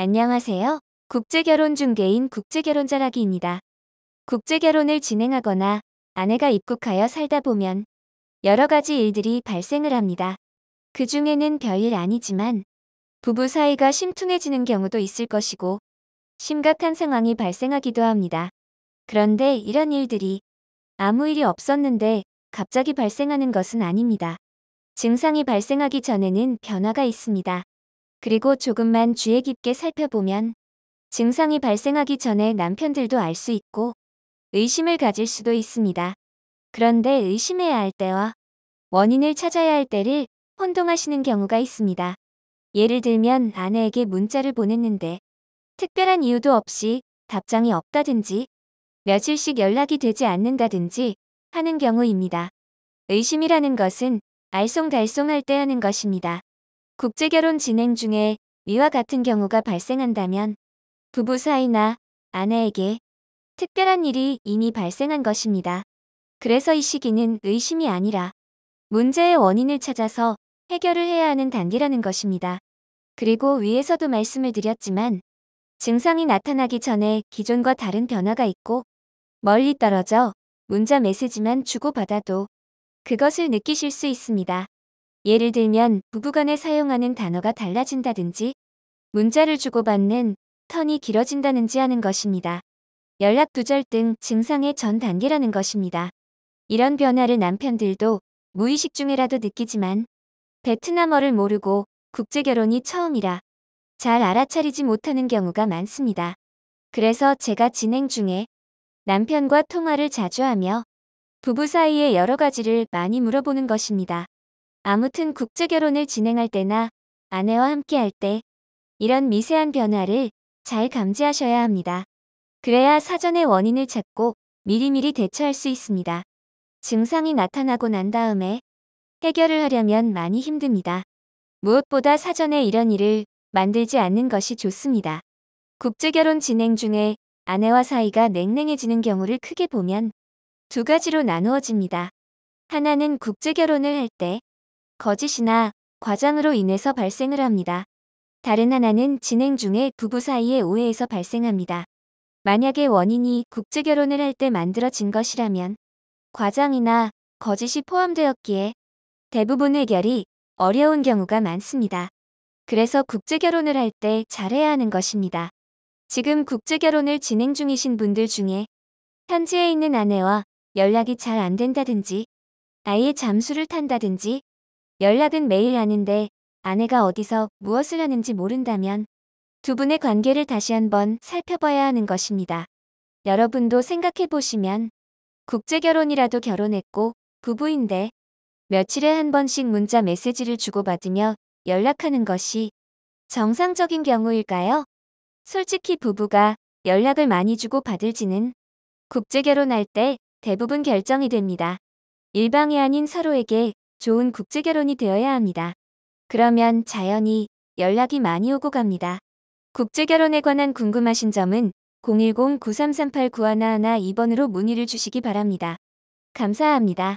안녕하세요. 국제결혼 중개인 국제결혼자라기입니다. 국제결혼을 진행하거나 아내가 입국하여 살다 보면 여러 가지 일들이 발생을 합니다. 그 중에는 별일 아니지만 부부 사이가 심퉁해지는 경우도 있을 것이고 심각한 상황이 발생하기도 합니다. 그런데 이런 일들이 아무 일이 없었는데 갑자기 발생하는 것은 아닙니다. 증상이 발생하기 전에는 변화가 있습니다. 그리고 조금만 주의 깊게 살펴보면 증상이 발생하기 전에 남편들도 알 수 있고 의심을 가질 수도 있습니다. 그런데 의심해야 할 때와 원인을 찾아야 할 때를 혼동하시는 경우가 있습니다. 예를 들면 아내에게 문자를 보냈는데 특별한 이유도 없이 답장이 없다든지 며칠씩 연락이 되지 않는다든지 하는 경우입니다. 의심이라는 것은 알쏭달쏭할 때 하는 것입니다. 국제결혼 진행 중에 위와 같은 경우가 발생한다면 부부 사이나 아내에게 특별한 일이 이미 발생한 것입니다. 그래서 이 시기는 의심이 아니라 문제의 원인을 찾아서 해결을 해야 하는 단계라는 것입니다. 그리고 위에서도 말씀을 드렸지만 증상이 나타나기 전에 기존과 다른 변화가 있고 멀리 떨어져 문자 메시지만 주고받아도 그것을 느끼실 수 있습니다. 예를 들면 부부간에 사용하는 단어가 달라진다든지 문자를 주고받는 턴이 길어진다든지 하는 것입니다. 연락 두절 등 증상의 전 단계라는 것입니다. 이런 변화를 남편들도 무의식 중에라도 느끼지만 베트남어를 모르고 국제결혼이 처음이라 잘 알아차리지 못하는 경우가 많습니다. 그래서 제가 진행 중에 남편과 통화를 자주 하며 부부 사이의 여러 가지를 많이 물어보는 것입니다. 아무튼 국제결혼을 진행할 때나 아내와 함께 할 때 이런 미세한 변화를 잘 감지하셔야 합니다. 그래야 사전에 원인을 찾고 미리미리 대처할 수 있습니다. 증상이 나타나고 난 다음에 해결을 하려면 많이 힘듭니다. 무엇보다 사전에 이런 일을 만들지 않는 것이 좋습니다. 국제결혼 진행 중에 아내와 사이가 냉랭해지는 경우를 크게 보면 두 가지로 나누어집니다. 하나는 국제결혼을 할 때 거짓이나 과장으로 인해서 발생을 합니다. 다른 하나는 진행 중에 부부 사이의 오해에서 발생합니다. 만약에 원인이 국제결혼을 할 때 만들어진 것이라면 과장이나 거짓이 포함되었기에 대부분 해결이 어려운 경우가 많습니다. 그래서 국제결혼을 할 때 잘해야 하는 것입니다. 지금 국제결혼을 진행 중이신 분들 중에 현지에 있는 아내와 연락이 잘 안 된다든지 아예 잠수를 탄다든지 연락은 매일 하는데 아내가 어디서 무엇을 하는지 모른다면 두 분의 관계를 다시 한번 살펴봐야 하는 것입니다. 여러분도 생각해 보시면 국제결혼이라도 결혼했고 부부인데 며칠에 한 번씩 문자 메시지를 주고받으며 연락하는 것이 정상적인 경우일까요? 솔직히 부부가 연락을 많이 주고받을지는 국제결혼할 때 대부분 결정이 됩니다. 일방이 아닌 서로에게 좋은 국제결혼이 되어야 합니다. 그러면 자연히 연락이 많이 오고 갑니다. 국제결혼에 관한 궁금하신 점은 010-9338-9111 2번으로 문의를 주시기 바랍니다. 감사합니다.